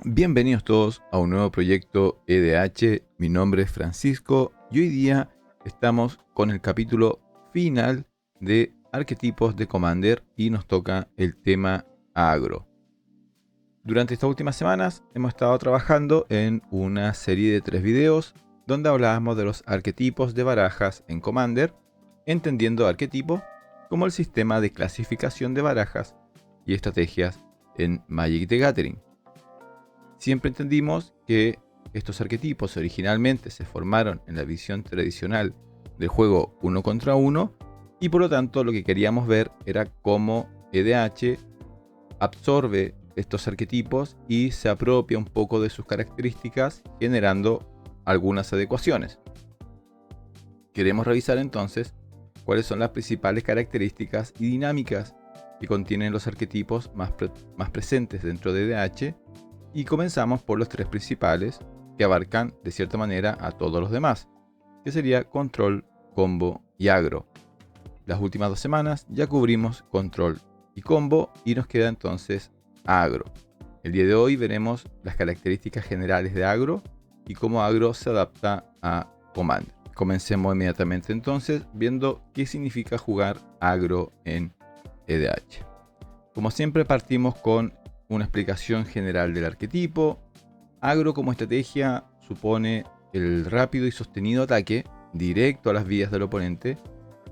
Bienvenidos todos a un nuevo proyecto EDH. Mi nombre es Francisco y hoy día estamos con el capítulo final de arquetipos de Commander y nos toca el tema agro. Durante estas últimas semanas hemos estado trabajando en una serie de 3 videos donde hablábamos de los arquetipos de barajas en Commander, entendiendo arquetipo como el sistema de clasificación de barajas y estrategias en Magic the Gathering. Siempre entendimos que estos arquetipos originalmente se formaron en la visión tradicional del juego 1 contra 1 y por lo tanto lo que queríamos ver era cómo EDH absorbe estos arquetipos y se apropia un poco de sus características generando algunas adecuaciones. Queremos revisar entonces cuáles son las principales características y dinámicas que contienen los arquetipos más presentes dentro de EDH. Y comenzamos por los 3 principales que abarcan de cierta manera a todos los demás, que sería control, combo y agro. Las últimas 2 semanas ya cubrimos control y combo y nos queda entonces agro. El día de hoy veremos las características generales de agro y cómo agro se adapta a Commander. Comencemos inmediatamente entonces viendo qué significa jugar agro en EDH. Como siempre partimos con una explicación general del arquetipo. Agro como estrategia supone el rápido y sostenido ataque directo a las vías del oponente,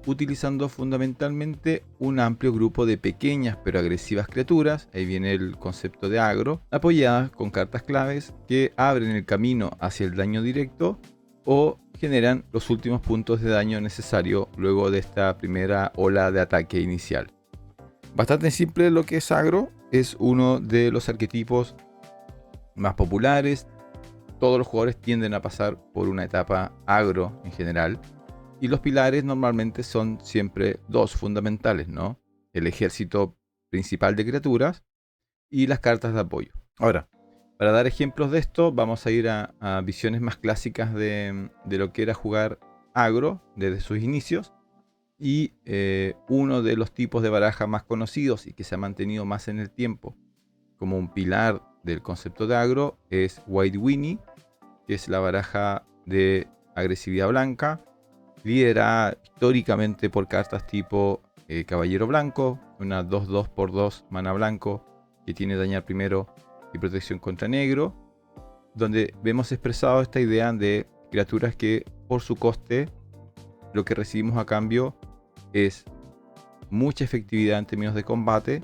utilizando fundamentalmente un amplio grupo de pequeñas pero agresivas criaturas, ahí viene el concepto de agro, apoyadas con cartas claves que abren el camino hacia el daño directo o generan los últimos puntos de daño necesario luego de esta primera ola de ataque inicial. Bastante simple lo que es agro, es uno de los arquetipos más populares. Todos los jugadores tienden a pasar por una etapa agro en general. Y los pilares normalmente son siempre 2 fundamentales, ¿no? El ejército principal de criaturas y las cartas de apoyo. Ahora, para dar ejemplos de esto, vamos a ir a visiones más clásicas de lo que era jugar agro desde sus inicios. Y uno de los tipos de baraja más conocidos y que se ha mantenido más en el tiempo como un pilar del concepto de agro es White Winnie, que es la baraja de agresividad blanca, liderada históricamente por cartas tipo Caballero Blanco, una 2/2/2 mana blanco que tiene dañar primero y protección contra negro, donde vemos expresado esta idea de criaturas que por su coste lo que recibimos a cambio es mucha efectividad en términos de combate.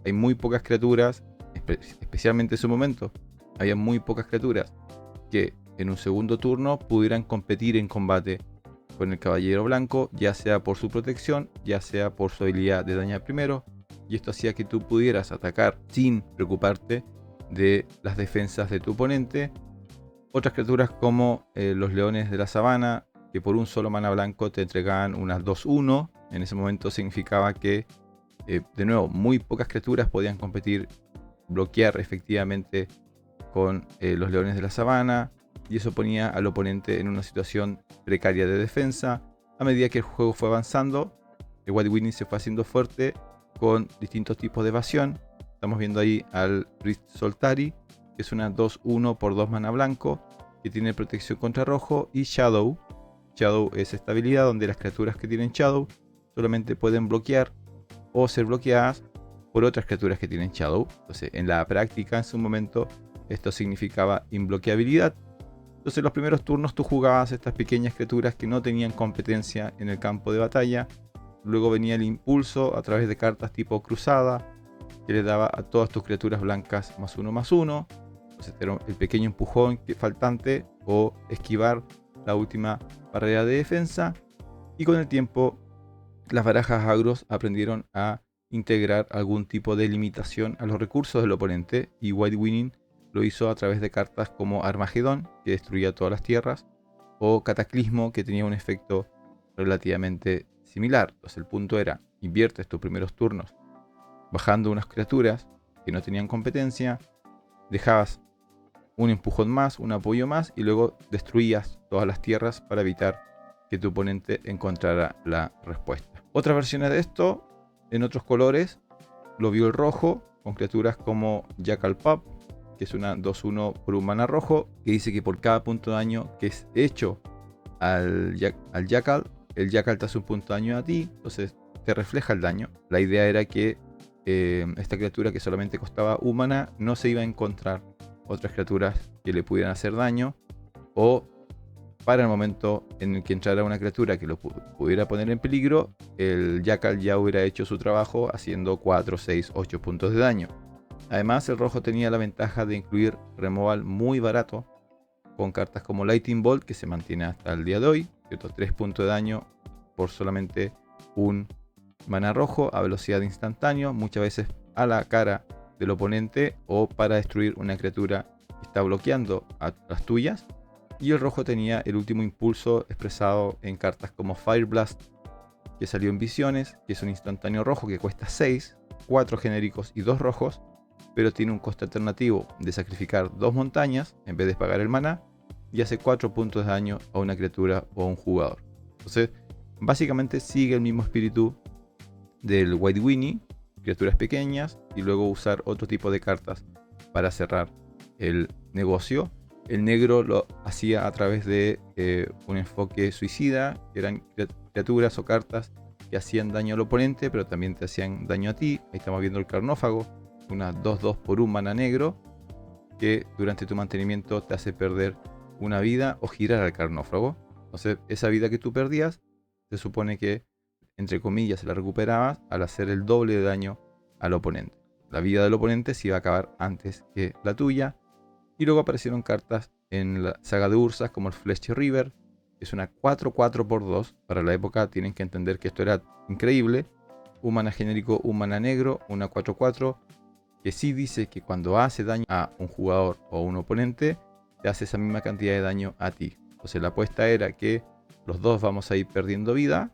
Hay muy pocas criaturas, especialmente en su momento, había muy pocas criaturas que en un segundo turno pudieran competir en combate con el Caballero Blanco, ya sea por su protección, ya sea por su habilidad de dañar primero, y esto hacía que tú pudieras atacar sin preocuparte de las defensas de tu oponente. Otras criaturas como los Leones de la Sabana, que por un solo mana blanco te entregaban unas 2/1. En ese momento significaba que, de nuevo, muy pocas criaturas podían competir, bloquear efectivamente con los Leones de la Sabana, y eso ponía al oponente en una situación precaria de defensa. A medida que el juego fue avanzando, el White Winnie se fue haciendo fuerte con distintos tipos de evasión. Estamos viendo ahí al Rift Soltari, que es una 2/1/2 mana blanco, que tiene protección contra rojo, y Shadow. Shadow es esta habilidad donde las criaturas que tienen Shadow solamente pueden bloquear o ser bloqueadas por otras criaturas que tienen Shadow. Entonces, en la práctica, en su momento, esto significaba imbloqueabilidad. Entonces, en los primeros turnos tú jugabas estas pequeñas criaturas que no tenían competencia en el campo de batalla. Luego venía el impulso a través de cartas tipo cruzada, que le daba a todas tus criaturas blancas +1/+1. Entonces, era el pequeño empujón faltante o esquivar la última barrera de defensa. Y con el tiempo, las barajas agros aprendieron a integrar algún tipo de limitación a los recursos del oponente, y White Winnie lo hizo a través de cartas como Armagedón, que destruía todas las tierras, o Cataclismo, que tenía un efecto relativamente similar. Entonces el punto era, inviertes tus primeros turnos bajando unas criaturas que no tenían competencia, dejabas un empujón más, un apoyo más, y luego destruías todas las tierras para evitar que tu oponente encontrara la respuesta. Otras versiones de esto, en otros colores, lo vio el rojo, con criaturas como Jackal Pup, que es una 2-1 por un mana rojo, que dice que por cada punto de daño que es hecho al Jackal, el Jackal te hace un punto de daño a ti, entonces te refleja el daño. La idea era que esta criatura que solamente costaba un mana no se iba a encontrar otras criaturas que le pudieran hacer daño, o para el momento en el que entrara una criatura que lo pudiera poner en peligro, el Jackal ya hubiera hecho su trabajo haciendo 4, 6, 8 puntos de daño. Además, el rojo tenía la ventaja de incluir removal muy barato, con cartas como Lightning Bolt, que se mantiene hasta el día de hoy, ¿cierto? 3 puntos de daño por solamente un mana rojo a velocidad instantánea, muchas veces a la cara del oponente o para destruir una criatura que está bloqueando a las tuyas. Y el rojo tenía el último impulso expresado en cartas como Fire Blast, que salió en Visiones, que es un instantáneo rojo que cuesta 6, 4 genéricos y 2 rojos, pero tiene un coste alternativo de sacrificar 2 montañas en vez de pagar el maná, y hace 4 puntos de daño a una criatura o a un jugador. Entonces, básicamente sigue el mismo espíritu del White Winnie, criaturas pequeñas, y luego usar otro tipo de cartas para cerrar el negocio. El negro lo hacía a través de un enfoque suicida, que eran criaturas o cartas que hacían daño al oponente, pero también te hacían daño a ti. Ahí estamos viendo el Carnófago, una 2-2 por un mana negro, que durante tu mantenimiento te hace perder una vida o girar al Carnófago. Entonces, esa vida que tú perdías, se supone que, entre comillas, la recuperabas al hacer el doble de daño al oponente. La vida del oponente se iba a acabar antes que la tuya. Y luego aparecieron cartas en la saga de Ursas como el Flesh River, que es una 4-4 por 2. Para la época tienen que entender que esto era increíble. Un mana genérico, un mana negro, una 4-4, que sí dice que cuando hace daño a un jugador o un oponente, te hace esa misma cantidad de daño a ti. Entonces la apuesta era que los dos vamos a ir perdiendo vida,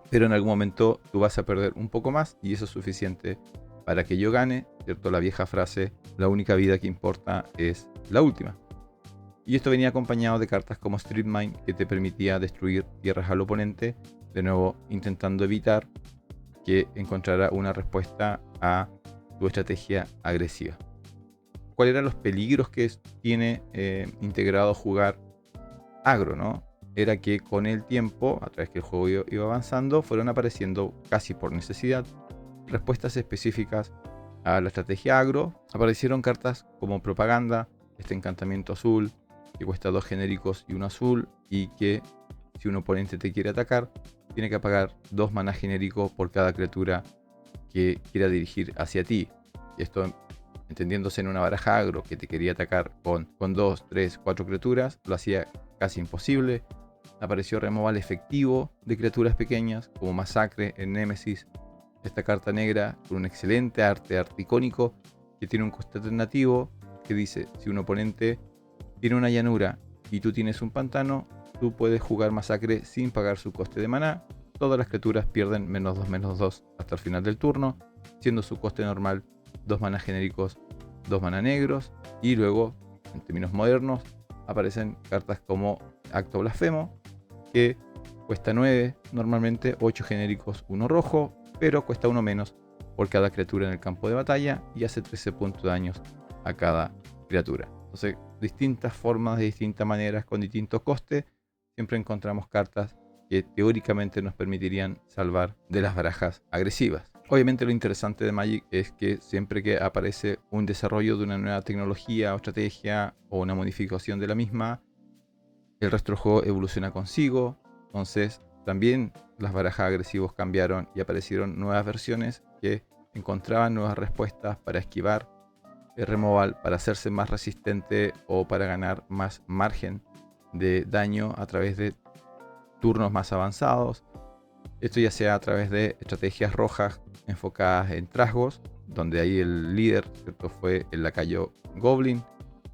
pero en algún momento tú vas a perder un poco más y eso es suficiente para que yo gane, ¿cierto? La vieja frase, la única vida que importa es la última. Y esto venía acompañado de cartas como Street Mine, que te permitía destruir tierras al oponente, de nuevo intentando evitar que encontrara una respuesta a tu estrategia agresiva. ¿Cuáles eran los peligros que tiene integrado jugar agro, ¿no? Era que con el tiempo, a través que el juego iba avanzando, fueron apareciendo casi por necesidad respuestas específicas a la estrategia agro. Aparecieron cartas como Propaganda, este encantamiento azul que cuesta 2 genéricos y 1 azul, y que si un oponente te quiere atacar tiene que pagar 2 maná genéricos por cada criatura que quiera dirigir hacia ti. Y esto, entendiéndose en una baraja agro que te quería atacar con 2, 3, 4 criaturas, lo hacía casi imposible. Apareció removal efectivo de criaturas pequeñas como Masacre en Nemesis, esta carta negra con un excelente arte icónico que tiene un coste alternativo que dice: si un oponente tiene una llanura y tú tienes un pantano, tú puedes jugar Masacre sin pagar su coste de maná. Todas las criaturas pierden -2/-2 hasta el final del turno, siendo su coste normal 2 maná genéricos, 2 maná negros. Y luego, en términos modernos, aparecen cartas como Acto Blasfemo, que cuesta 9 normalmente, 8 genéricos, 1 rojo, pero cuesta 1 menos por cada criatura en el campo de batalla y hace 13 puntos de daño a cada criatura. Entonces, distintas formas, de distintas maneras, con distintos costes, siempre encontramos cartas que teóricamente nos permitirían salvar de las barajas agresivas. Obviamente lo interesante de Magic es que siempre que aparece un desarrollo de una nueva tecnología o estrategia o una modificación de la misma, el resto del juego evoluciona consigo. Entonces también las barajas agresivos cambiaron y aparecieron nuevas versiones que encontraban nuevas respuestas para esquivar el removal, para hacerse más resistente o para ganar más margen de daño a través de turnos más avanzados. Esto ya sea a través de estrategias rojas enfocadas en trasgos, donde ahí el líder, ¿cierto?, fue el lacayo Goblin,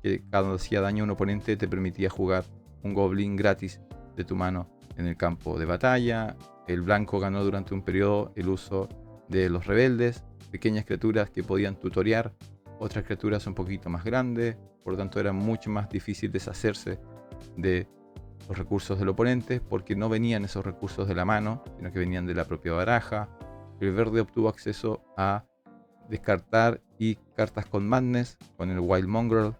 que cuando hacía daño a un oponente te permitía jugar un Goblin gratis de tu mano en el campo de batalla. El blanco ganó durante un periodo el uso de los rebeldes, pequeñas criaturas que podían tutorear otras criaturas un poquito más grandes, por lo tanto era mucho más difícil deshacerse de los recursos del oponente, porque no venían esos recursos de la mano, sino que venían de la propia baraja. El verde obtuvo acceso a descartar y cartas con Madness, con el Wild Mongrel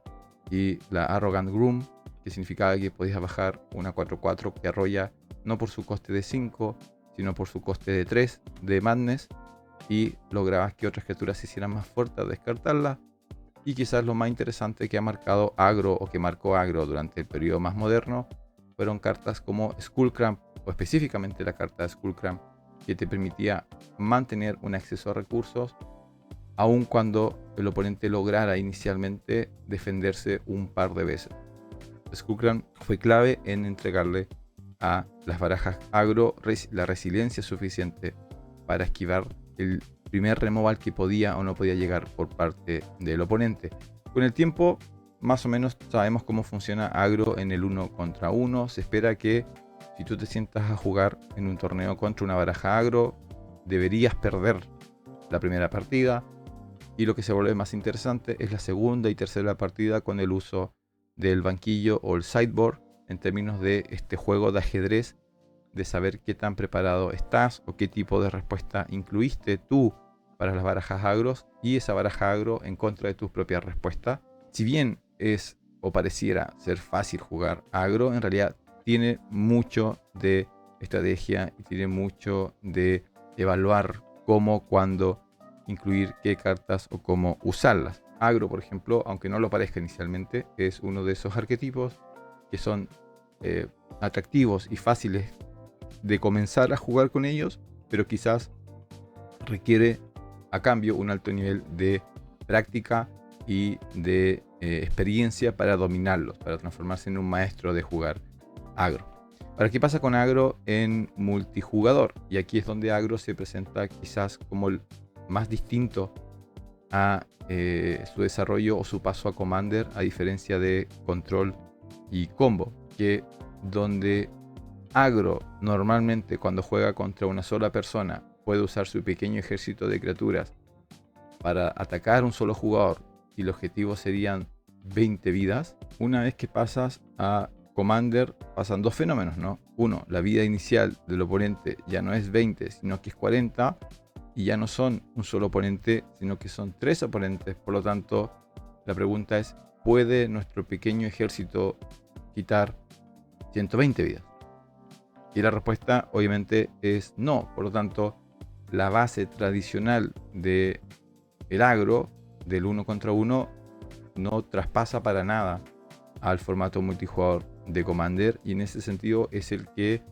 y la Arrogant Groom, que significaba que podías bajar una 4/4 que arrolla no por su coste de 5, sino por su coste de 3 de Madness, y lograbas que otras criaturas se hicieran más fuertes al descartarlas. Y quizás lo más interesante que ha marcado agro o que marcó agro durante el periodo más moderno fueron cartas como Skullcramp, o específicamente la carta de Skullcramp, que te permitía mantener un acceso a recursos aun cuando el oponente lograra inicialmente defenderse un par de veces. Skullcramp fue clave en entregarle a las barajas agro la resiliencia suficiente para esquivar el primer removal que podía o no podía llegar por parte del oponente. Con el tiempo, más o menos sabemos cómo funciona agro en el 1 contra 1. Se espera que si tú te sientas a jugar en un torneo contra una baraja agro, deberías perder la primera partida, y lo que se vuelve más interesante es la segunda y tercera partida con el uso del banquillo o el sideboard en términos de este juego de ajedrez, de saber qué tan preparado estás o qué tipo de respuesta incluiste tú para las barajas agros y esa baraja agro en contra de tus propias respuestas. Si bien es o pareciera ser fácil jugar agro, en realidad tiene mucho de estrategia y tiene mucho de evaluar cómo, cuándo incluir qué cartas o cómo usarlas. Agro, por ejemplo, aunque no lo parezca inicialmente, es uno de esos arquetipos que son atractivos y fáciles de comenzar a jugar con ellos, pero quizás requiere a cambio un alto nivel de práctica y de experiencia para dominarlos, para transformarse en un maestro de jugar agro. Ahora, ¿qué pasa con agro en multijugador? Y aquí es donde agro se presenta quizás como el más distinto a su desarrollo o su paso a Commander, a diferencia de Control y Combo, que donde agro normalmente cuando juega contra una sola persona puede usar su pequeño ejército de criaturas para atacar a un solo jugador y el objetivo serían 20 vidas. Una vez que pasas a Commander pasan dos fenómenos, ¿no? Uno, la vida inicial del oponente ya no es 20, sino que es 40, y ya no son un solo oponente, sino que son 3 oponentes. Por lo tanto, la pregunta es, ¿puede nuestro pequeño ejército quitar 120 vidas? Y la respuesta obviamente es no. Por lo tanto, la base tradicional de el agro del 1 contra 1 no traspasa para nada al formato multijugador de Commander, y en ese sentido es el que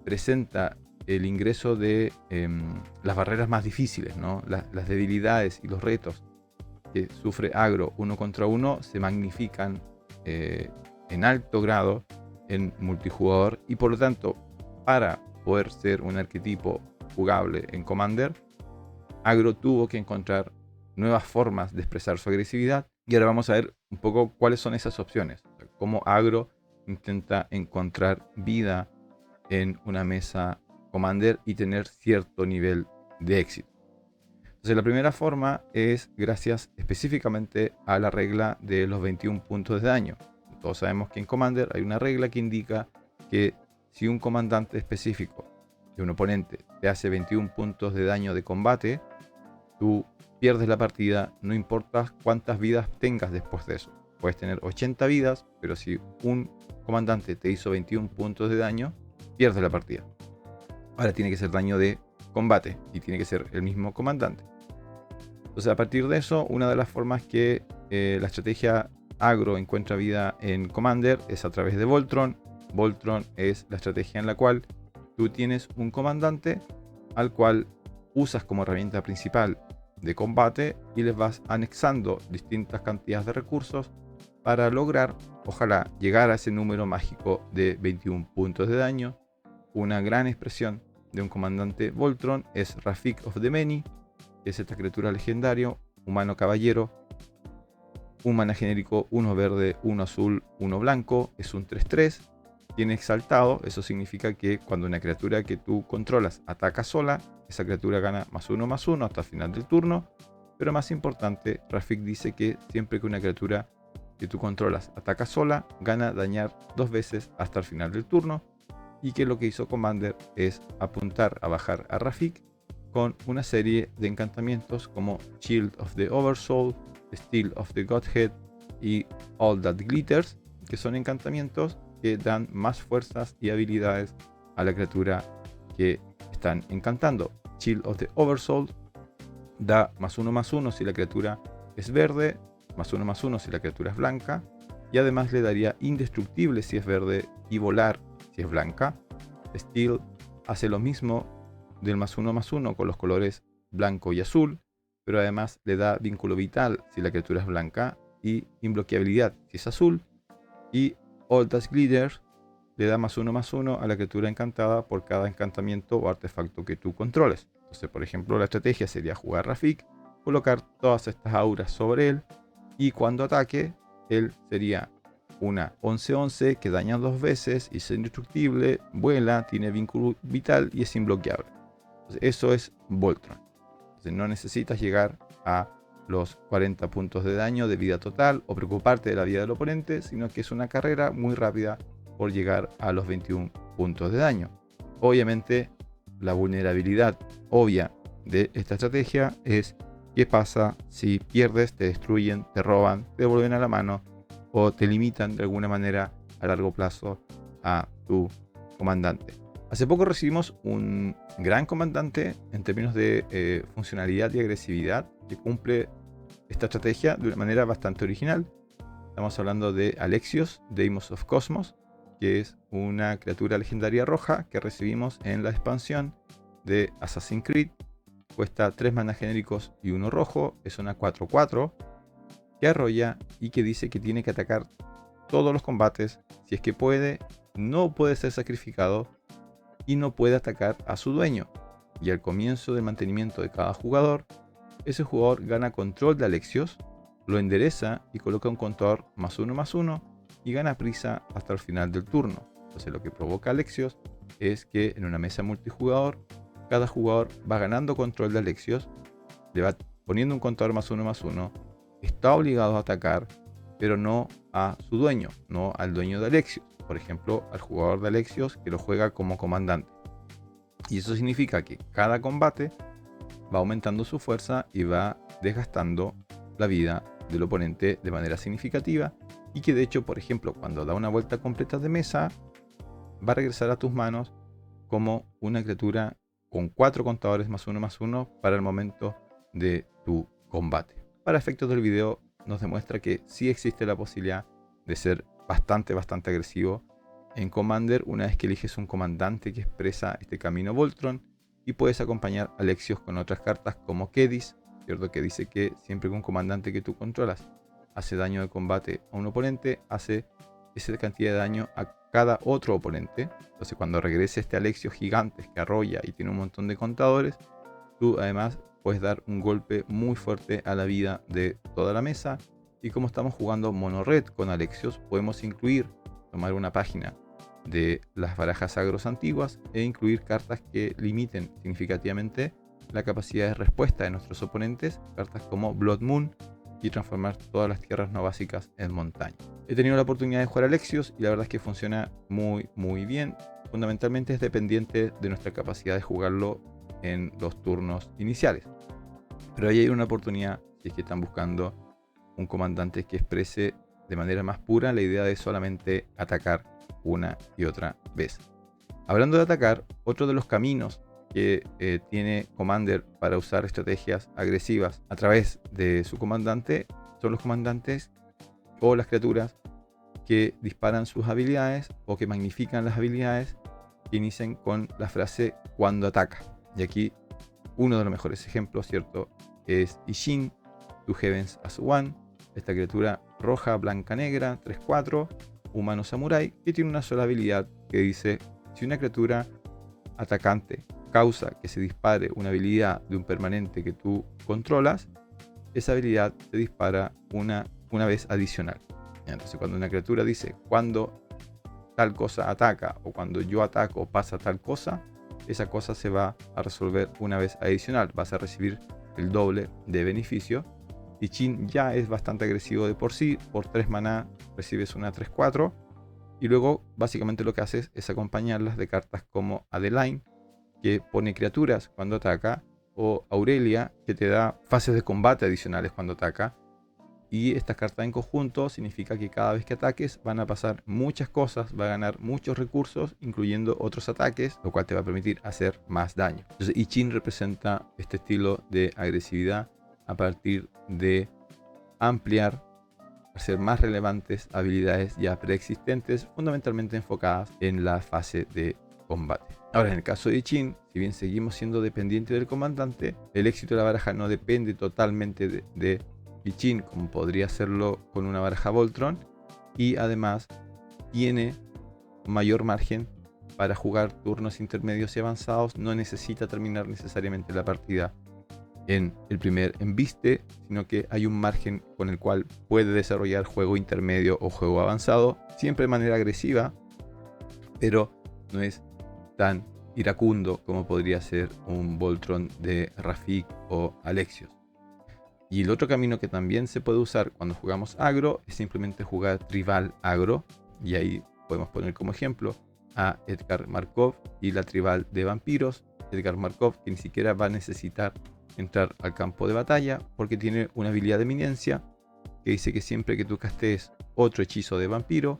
presenta el ingreso de las barreras más difíciles, ¿no? Las debilidades y los retos que sufre agro 1 contra 1 se magnifican en alto grado en multijugador, y por lo tanto, para poder ser un arquetipo jugable en Commander, agro tuvo que encontrar nuevas formas de expresar su agresividad, y ahora vamos a ver un poco cuáles son esas opciones, cómo agro intenta encontrar vida en una mesa Commander y tener cierto nivel de éxito. Entonces, la primera forma es gracias específicamente a la regla de los 21 puntos de daño. Todos sabemos que en Commander hay una regla que indica que si un comandante específico de un oponente te hace 21 puntos de daño de combate, tú pierdes la partida, no importa cuántas vidas tengas después de eso. Puedes tener 80 vidas, pero si un comandante te hizo 21 puntos de daño, pierdes la partida. Ahora tiene que ser daño de combate y tiene que ser el mismo comandante. Entonces, a partir de eso, una de las formas que la estrategia agro encuentra vida en Commander es a través de Voltron. Voltron es la estrategia en la cual tú tienes un comandante al cual usas como herramienta principal de combate y les vas anexando distintas cantidades de recursos para lograr, ojalá, llegar a ese número mágico de 21 puntos de daño. Una gran expresión de un comandante Voltron es Rafik of the Many, que es esta criatura legendario, humano caballero, un mana genérico, 1 verde, 1 azul, 1 blanco, es un 3/3, tiene exaltado. Eso significa que cuando una criatura que tú controlas ataca sola, esa criatura gana +1/+1 hasta el final del turno. Pero más importante, Rafik dice que siempre que una criatura que tú controlas ataca sola, gana dañar 2 veces hasta el final del turno, y que lo que hizo Commander es apuntar a bajar a Rafik con una serie de encantamientos como Shield of the Oversoul, Steel of the Godhead y All That Glitters, que son encantamientos que dan más fuerzas y habilidades a la criatura que están encantando. Shield of the Oversoul da +1/+1 si la criatura es verde, +1/+1 si la criatura es blanca, y además le daría indestructible si es verde y volar si es blanca. Steel hace lo mismo del +1/+1 con los colores blanco y azul, pero además le da vínculo vital si la criatura es blanca y inbloqueabilidad si es azul. Y All That Glitters le da +1/+1 a la criatura encantada por cada encantamiento o artefacto que tú controles. Entonces, por ejemplo, la estrategia sería jugar Rafik, colocar todas estas auras sobre él, y cuando ataque, él sería una 11/11 que daña 2 veces y es indestructible, vuela, tiene vínculo vital y es imbloqueable. Entonces, eso es Voltron. Entonces, no necesitas llegar a los 40 puntos de daño de vida total o preocuparte de la vida del oponente, sino que es una carrera muy rápida por llegar a los 21 puntos de daño. Obviamente, la vulnerabilidad obvia de esta estrategia es qué pasa si pierdes, te destruyen, te roban, te devuelven a la mano o te limitan de alguna manera a largo plazo a tu comandante. Hace poco recibimos un gran comandante en términos de funcionalidad y agresividad que cumple esta estrategia de una manera bastante original. Estamos hablando de Alexios, Deimos of Cosmos, que es una criatura legendaria roja que recibimos en la expansión de Assassin's Creed. Cuesta 3 maná genéricos y 1 rojo, es una 4/4 que arrolla y que dice que tiene que atacar todos los combates si es que puede, no puede ser sacrificado y no puede atacar a su dueño. Y al comienzo del mantenimiento de cada jugador, ese jugador gana control de Alexios, lo endereza y coloca un contador +1/+1 y gana prisa hasta el final del turno. Entonces lo que provoca Alexios es que en una mesa multijugador, cada jugador va ganando control de Alexios, le va poniendo un contador +1/+1, está obligado a atacar, pero no a su dueño, no al dueño de Alexios. Por ejemplo, al jugador de Alexios que lo juega como comandante. Y eso significa que cada combate va aumentando su fuerza y va desgastando la vida del oponente de manera significativa, y que de hecho, por ejemplo, cuando da una vuelta completa de mesa, va a regresar a tus manos como una criatura con 4 contadores +1/+1 para el momento de tu combate. Para efectos del video nos demuestra que sí existe la posibilidad de ser bastante agresivo en Commander una vez que eliges un comandante que expresa este camino Voltron, y puedes acompañar a Alexios con otras cartas como Kedis, ¿cierto? Que dice que siempre que un comandante que tú controlas hace daño de combate a un oponente, hace esa cantidad de daño a cada otro oponente. Entonces cuando regrese este Alexios gigante que arrolla y tiene un montón de contadores, tú además puedes dar un golpe muy fuerte a la vida de toda la mesa. Y como estamos jugando mono red con Alexios, podemos tomar una página de las barajas agros antiguas e incluir cartas que limiten significativamente la capacidad de respuesta de nuestros oponentes, cartas como Blood Moon, y transformar todas las tierras no básicas en montaña. He tenido la oportunidad de jugar Alexios y la verdad es que funciona muy bien. Fundamentalmente es dependiente de nuestra capacidad de jugarlo en los turnos iniciales. Pero ahí hay una oportunidad si es que están buscando un comandante que exprese de manera más pura la idea de solamente atacar una y otra vez. Hablando de atacar, otro de los caminos que tiene Commander para usar estrategias agresivas a través de su comandante son los comandantes o las criaturas que disparan sus habilidades o que magnifican las habilidades que inician con la frase cuando ataca. Y aquí uno de los mejores ejemplos, ¿cierto?, es Isshin, To Heavens as One, esta criatura roja, blanca, negra, 3/4, humano samurái, que tiene una sola habilidad que dice: si una criatura atacante causa que se dispare una habilidad de un permanente que tú controlas, esa habilidad se dispara una vez adicional. Entonces cuando una criatura dice cuando tal cosa ataca o cuando yo ataco pasa tal cosa, esa cosa se va a resolver una vez adicional, vas a recibir el doble de beneficio. Isshin ya es bastante agresivo de por sí, por 3 maná recibes una 3/4, y luego básicamente lo que haces es acompañarlas de cartas como Adeline, que pone criaturas cuando ataca o Aurelia, que te da fases de combate adicionales cuando ataca. Y estas cartas en conjunto significa que cada vez que ataques van a pasar muchas cosas, va a ganar muchos recursos, incluyendo otros ataques, lo cual te va a permitir hacer más daño. Entonces, I Ching representa este estilo de agresividad a partir de ampliar, hacer más relevantes habilidades ya preexistentes, fundamentalmente enfocadas en la fase de combate. Ahora, en el caso de I Ching, si bien seguimos siendo dependientes del comandante, el éxito de la baraja no depende totalmente de I Ching, como podría hacerlo con una baraja Voltron, y además tiene mayor margen para jugar turnos intermedios y avanzados. No necesita terminar necesariamente la partida en el primer embiste, sino que hay un margen con el cual puede desarrollar juego intermedio o juego avanzado, siempre de manera agresiva, pero no es tan iracundo como podría ser un Voltron de Rafik o Alexios. Y el otro camino que también se puede usar cuando jugamos agro es simplemente jugar tribal agro, y ahí podemos poner como ejemplo a Edgar Markov y la tribal de vampiros. Edgar Markov, que ni siquiera va a necesitar entrar al campo de batalla porque tiene una habilidad de eminencia que dice que siempre que tú castees otro hechizo de vampiro,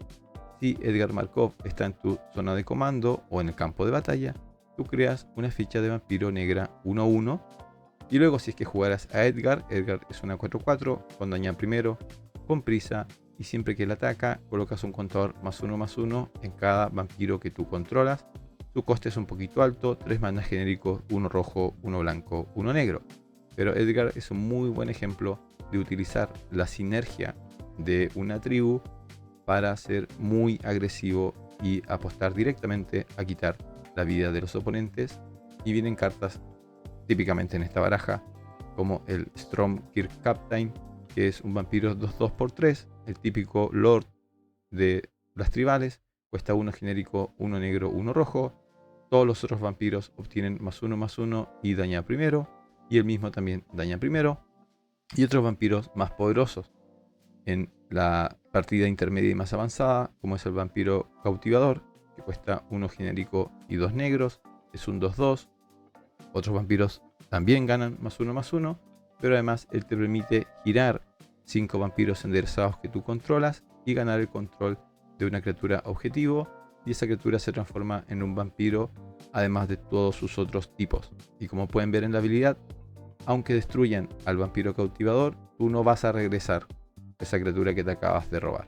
si Edgar Markov está en tu zona de comando o en el campo de batalla, tú creas una ficha de vampiro negra 1/1. Y luego, si es que jugaras a Edgar es una 4/4 con daña primero, con prisa, y siempre que él ataca colocas un contador +1/+1 en cada vampiro que tú controlas. Su coste es un poquito alto, 3 manas genéricos, 1 rojo, 1 blanco, 1 negro. Pero Edgar es un muy buen ejemplo de utilizar la sinergia de una tribu para ser muy agresivo y apostar directamente a quitar la vida de los oponentes. Y vienen cartas típicamente en esta baraja como el Stormkirk Captain, que es un vampiro 2/2/3, el típico Lord de las tribales, cuesta 1 genérico, 1 negro, 1 rojo. Todos los otros vampiros obtienen +1/+1 y daña primero, y el mismo también daña primero. Y otros vampiros más poderosos en la partida intermedia y más avanzada, como es el vampiro cautivador, que cuesta 1 genérico y 2 negros, es un 2/2. Otros vampiros también ganan +1/+1, pero además él te permite girar 5 vampiros enderezados que tú controlas y ganar el control de una criatura objetivo, y esa criatura se transforma en un vampiro, además de todos sus otros tipos. Y como pueden ver en la habilidad, aunque destruyan al vampiro cautivador, tú no vas a regresar esa criatura que te acabas de robar.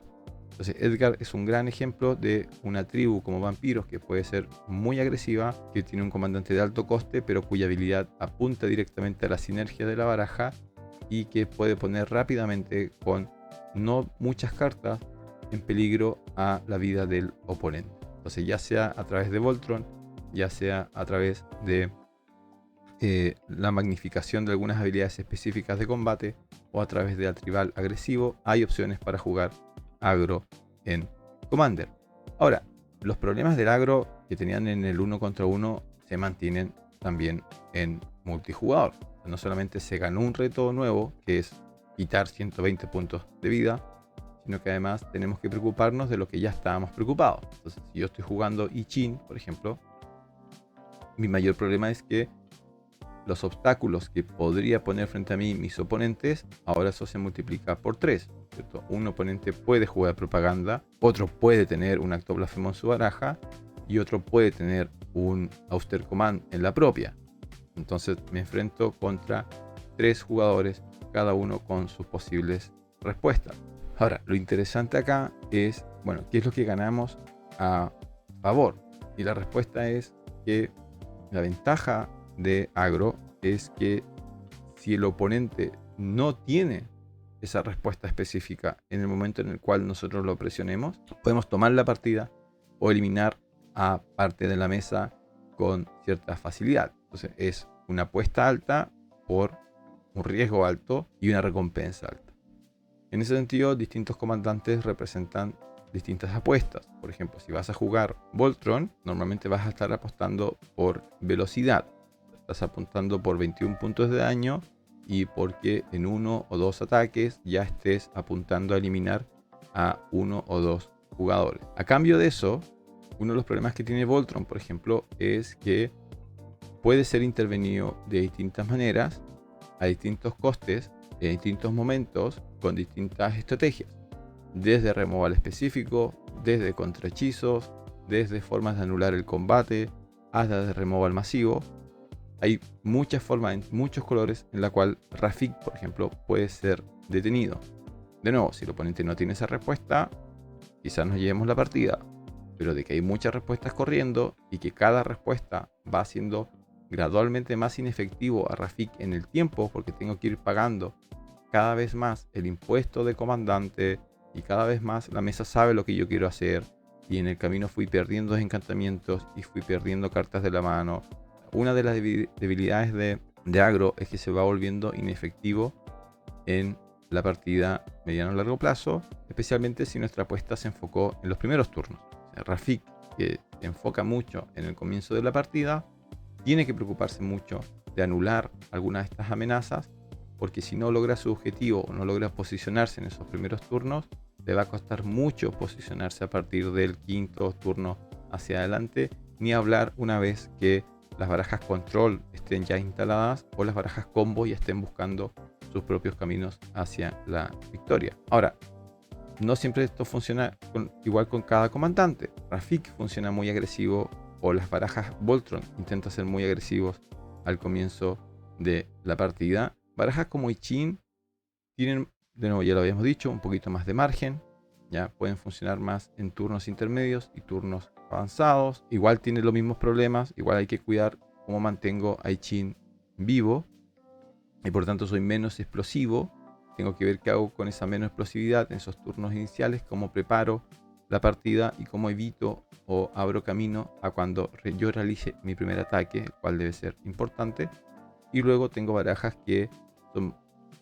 Entonces Edgar es un gran ejemplo de una tribu como vampiros que puede ser muy agresiva, que tiene un comandante de alto coste, pero cuya habilidad apunta directamente a la sinergia de la baraja y que puede poner rápidamente, con no muchas cartas, en peligro a la vida del oponente. Entonces, ya sea a través de Voltron, ya sea a través de la magnificación de algunas habilidades específicas de combate, o a través de la tribal agresivo, hay opciones para jugar agro en Commander. Ahora, los problemas del agro que tenían en el 1 contra 1 se mantienen también en multijugador. No solamente se ganó un reto nuevo, que es quitar 120 puntos de vida, sino que además tenemos que preocuparnos de lo que ya estábamos preocupados. Entonces, si yo estoy jugando I Ching, por ejemplo, mi mayor problema es que los obstáculos que podría poner frente a mí mis oponentes, ahora eso se multiplica por 3, ¿cierto? Un oponente puede jugar propaganda, otro puede tener un acto blasfemo en su baraja, y otro puede tener un Auster Command en la propia. Entonces me enfrento contra 3 jugadores, cada uno con sus posibles respuestas. Ahora, lo interesante acá es, bueno, ¿qué es lo que ganamos a favor? Y la respuesta es que la ventaja de agro es que si el oponente no tiene esa respuesta específica en el momento en el cual nosotros lo presionemos, podemos tomar la partida o eliminar a parte de la mesa con cierta facilidad. Entonces es una apuesta alta por un riesgo alto y una recompensa alta. En ese sentido, distintos comandantes representan distintas apuestas. Por ejemplo, si vas a jugar Voltron, normalmente vas a estar apostando por velocidad. Estás apuntando por 21 puntos de daño y porque en 1 o 2 ataques ya estés apuntando a eliminar a 1 o 2 jugadores. A cambio de eso, uno de los problemas que tiene Voltron, por ejemplo, es que puede ser intervenido de distintas maneras, a distintos costes, en distintos momentos, con distintas estrategias. Desde removal específico, desde contrahechizos, desde formas de anular el combate, hasta de removal masivo. Hay muchas formas, en muchos colores, en la cual Rafik, por ejemplo, puede ser detenido. De nuevo, si el oponente no tiene esa respuesta, quizás nos llevemos la partida. Pero de que hay muchas respuestas corriendo y que cada respuesta va haciendo gradualmente más inefectivo a Rafik en el tiempo, porque tengo que ir pagando cada vez más el impuesto de comandante y cada vez más la mesa sabe lo que yo quiero hacer, y en el camino fui perdiendo encantamientos y fui perdiendo cartas de la mano. Una de las debilidades de agro es que se va volviendo inefectivo en la partida mediano a largo plazo, especialmente si nuestra apuesta se enfocó en los primeros turnos. O sea, Rafik, que se enfoca mucho en el comienzo de la partida, tiene que preocuparse mucho de anular algunas de estas amenazas, porque si no logra su objetivo o no logra posicionarse en esos primeros turnos, le va a costar mucho posicionarse a partir del quinto turno hacia adelante, ni hablar una vez que las barajas control estén ya instaladas o las barajas combo ya estén buscando sus propios caminos hacia la victoria. Ahora, no siempre esto funciona igual con cada comandante. Rafik funciona muy agresivo, o las barajas Voltron intentan ser muy agresivos al comienzo de la partida. Barajas como Ichin tienen, de nuevo ya lo habíamos dicho, un poquito más de margen. Ya pueden funcionar más en turnos intermedios y turnos avanzados. Igual tiene los mismos problemas. Igual hay que cuidar cómo mantengo a Ichin vivo, y por tanto soy menos explosivo. Tengo que ver qué hago con esa menos explosividad en esos turnos iniciales, cómo preparo la partida y cómo evito o abro camino a cuando yo realice mi primer ataque, el cual debe ser importante. Y luego tengo barajas que son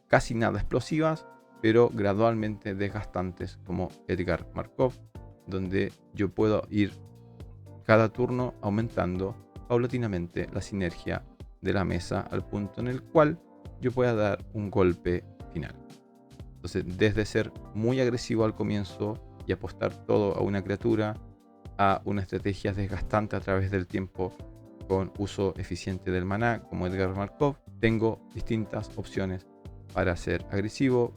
casi nada explosivas, pero gradualmente desgastantes, como Edgar Markov, donde yo puedo ir cada turno aumentando paulatinamente la sinergia de la mesa al punto en el cual yo pueda dar un golpe final. Entonces, desde ser muy agresivo al comienzo y apostar todo a una criatura, a una estrategia desgastante a través del tiempo con uso eficiente del maná como Edgar Markov, tengo distintas opciones para ser agresivo.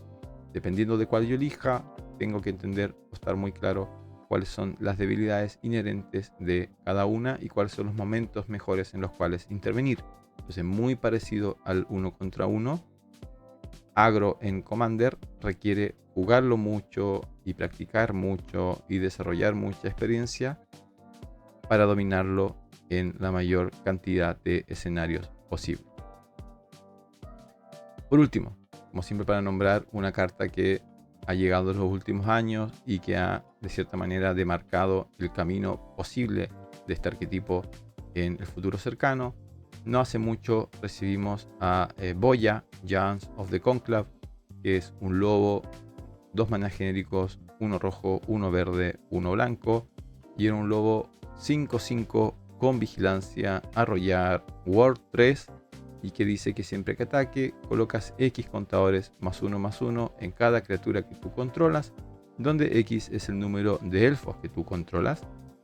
Dependiendo de cuál yo elija, tengo que entender o estar muy claro cuáles son las debilidades inherentes de cada una y cuáles son los momentos mejores en los cuales intervenir. Entonces, muy parecido al 1 contra 1, agro en Commander requiere jugarlo mucho y practicar mucho y desarrollar mucha experiencia para dominarlo en la mayor cantidad de escenarios posible. Por último, como siempre, para nombrar una carta que ha llegado en los últimos años y que ha de cierta manera demarcado el camino posible de este arquetipo en el futuro cercano. No hace mucho recibimos a Boya, Giants of the Conclave, que es un lobo, 2 maná genéricos, 1 rojo, 1 verde, 1 blanco, y era un lobo 5/5 con vigilancia, arrollar, ward 3, y que dice que siempre que ataque colocas X contadores +1/+1 en cada criatura que tú controlas, donde X es el número de elfos que tú controlas,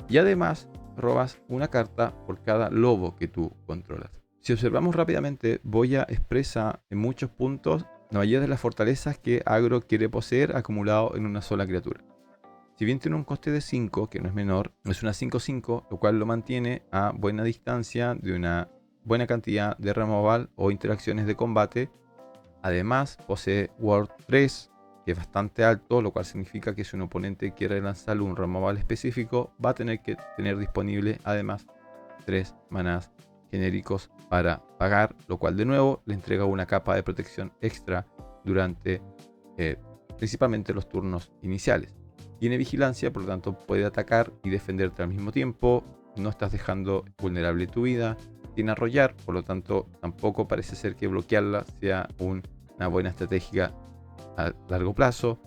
y además robas una carta por cada lobo que tú controlas. Si observamos rápidamente, Boya expresa en muchos puntos la mayoría de las fortalezas que agro quiere poseer acumulado en una sola criatura. Si bien tiene un coste de 5, que no es menor, es una 5/5, lo cual lo mantiene a buena distancia de una buena cantidad de removal o interacciones de combate. Además, posee Ward 3, que es bastante alto, lo cual significa que si un oponente quiere lanzarle un removal específico, va a tener que tener disponible además 3 manás genéricos para pagar, lo cual de nuevo le entrega una capa de protección extra durante principalmente los turnos iniciales. Tiene vigilancia, por lo tanto puede atacar y defenderte al mismo tiempo, no estás dejando vulnerable tu vida. Tiene arrollar, por lo tanto tampoco parece ser que bloquearla sea una buena estrategia a largo plazo.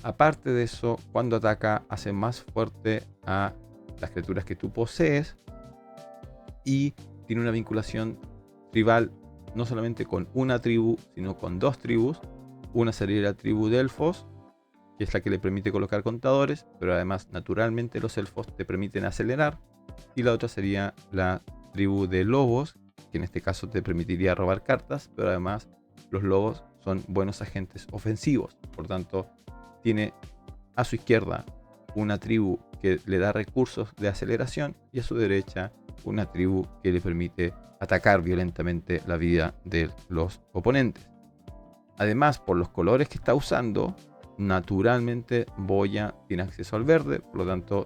Aparte de eso, cuando ataca hace más fuerte a las criaturas que tú posees, y tiene una vinculación tribal no solamente con una tribu, sino con 2 tribus. Una sería la tribu de elfos, que es la que le permite colocar contadores, pero además naturalmente los elfos te permiten acelerar, y la otra sería la tribu de lobos, que en este caso te permitiría robar cartas, pero además los lobos son buenos agentes ofensivos. Por tanto, tiene a su izquierda una tribu que le da recursos de aceleración y a su derecha una tribu que le permite atacar violentamente la vida de los oponentes. Además, por los colores que está usando, naturalmente Boya tiene acceso al verde, por lo tanto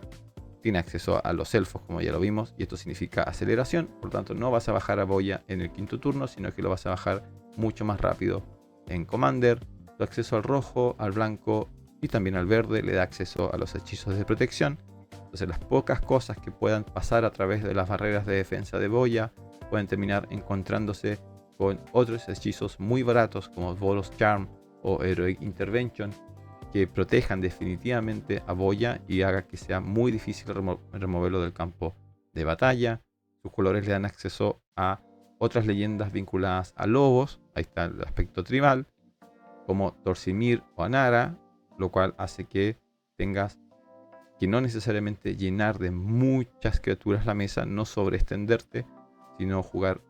tiene acceso a los elfos, como ya lo vimos, y esto significa aceleración. Por lo tanto, no vas a bajar a Boya en el quinto turno, sino que lo vas a bajar mucho más rápido en Commander. Tu acceso al rojo, al blanco y también al verde le da acceso a los hechizos de protección. Entonces, las pocas cosas que puedan pasar a través de las barreras de defensa de Boya pueden terminar encontrándose con otros hechizos muy baratos como Boros Charm o Heroic Intervention, que protejan definitivamente a Boya y haga que sea muy difícil removerlo del campo de batalla. Sus colores le dan acceso a otras leyendas vinculadas a lobos, ahí está el aspecto tribal, como Torsimir o Anara, lo cual hace que tengas que no necesariamente llenar de muchas criaturas la mesa, no sobreextenderte, sino jugar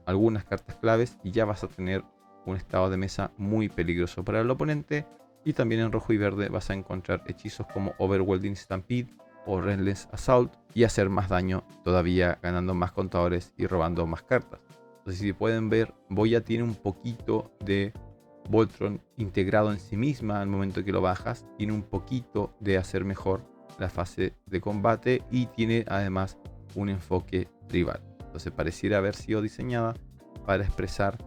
algunas cartas claves y ya vas a tener un estado de mesa muy peligroso para el oponente. Y también en rojo y verde vas a encontrar hechizos como Overwhelming Stampede o Relentless Assault y hacer más daño todavía, ganando más contadores y robando más cartas. Entonces, si pueden ver, Boya tiene un poquito de Voltron integrado en sí misma al momento que lo bajas, tiene un poquito de hacer mejor la fase de combate y tiene además un enfoque tribal. Entonces pareciera haber sido diseñada para expresar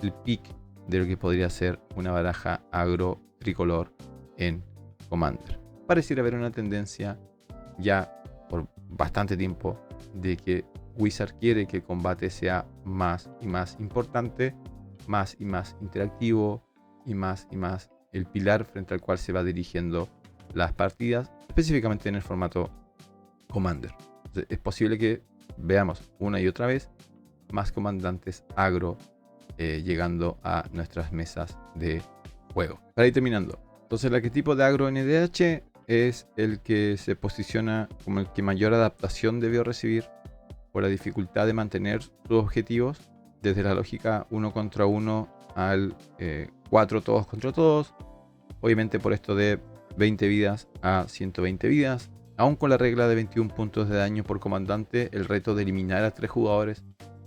el pick de lo que podría ser una baraja agro tricolor en Commander. Pareciera haber una tendencia ya por bastante tiempo de que Wizard quiere que el combate sea más y más importante, más y más interactivo y más el pilar frente al cual se va dirigiendo las partidas, específicamente en el formato Commander. Entonces, es posible que veamos una y otra vez más comandantes agro llegando a nuestras mesas de juego. Para ir terminando, entonces el arquetipo de agro NDH es el que se posiciona como el que mayor adaptación debió recibir por la dificultad de mantener sus objetivos, desde la lógica 1 contra 1 al 4 todos contra todos, obviamente por esto de 20 vidas a 120 vidas. Aún con la regla de 21 puntos de daño por comandante, el reto de eliminar a 3 jugadores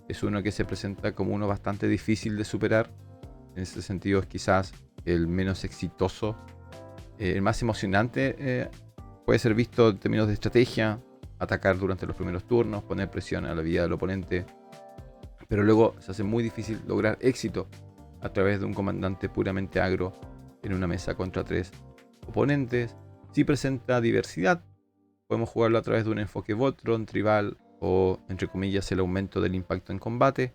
es uno que se presenta como uno bastante difícil de superar. En ese sentido es quizás el menos exitoso, el más emocionante. Puede ser visto en términos de estrategia, atacar durante los primeros turnos, poner presión a la vida del oponente, pero luego se hace muy difícil lograr éxito a través de un comandante puramente agro en una mesa contra 3 oponentes. Si presenta diversidad, podemos jugarlo a través de un enfoque Voltron, tribal o, entre comillas, el aumento del impacto en combate.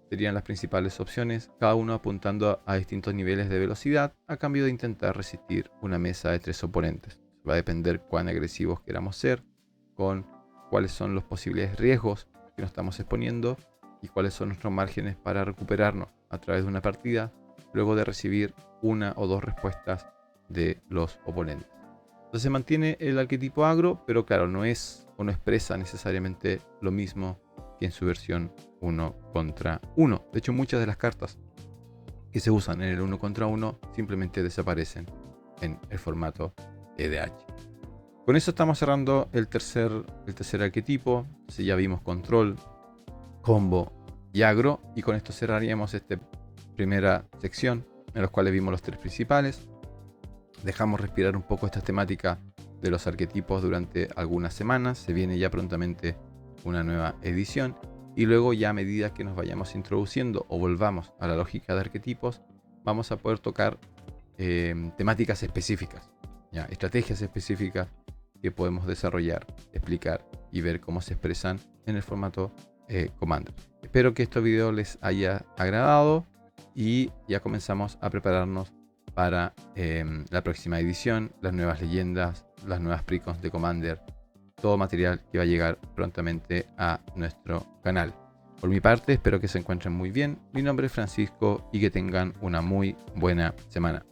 Serían las principales opciones, cada uno apuntando a distintos niveles de velocidad a cambio de intentar resistir una mesa de 3 oponentes. Va a depender cuán agresivos queramos ser, con cuáles son los posibles riesgos que nos estamos exponiendo y cuáles son nuestros márgenes para recuperarnos a través de una partida luego de recibir una o dos respuestas de los oponentes. Entonces se mantiene el arquetipo agro, pero claro, no es o no expresa necesariamente lo mismo que en su versión 1 contra 1. De hecho, muchas de las cartas que se usan en el 1 contra 1 simplemente desaparecen en el formato EDH. Con eso estamos cerrando el tercer arquetipo. Entonces ya vimos control, combo y agro, y con esto cerraríamos esta primera sección en los cuales vimos los tres principales. Dejamos respirar un poco esta temática de los arquetipos durante algunas semanas. Se viene ya prontamente una nueva edición y luego ya a medida que nos vayamos introduciendo o volvamos a la lógica de arquetipos, vamos a poder tocar temáticas específicas, ¿ya? Estrategias específicas que podemos desarrollar, explicar y ver cómo se expresan en el formato Commander. Espero que este video les haya agradado y ya comenzamos a prepararnos para la próxima edición, las nuevas leyendas, las nuevas precons de Commander, todo material que va a llegar prontamente a nuestro canal. Por mi parte, espero que se encuentren muy bien. Mi nombre es Francisco y que tengan una muy buena semana.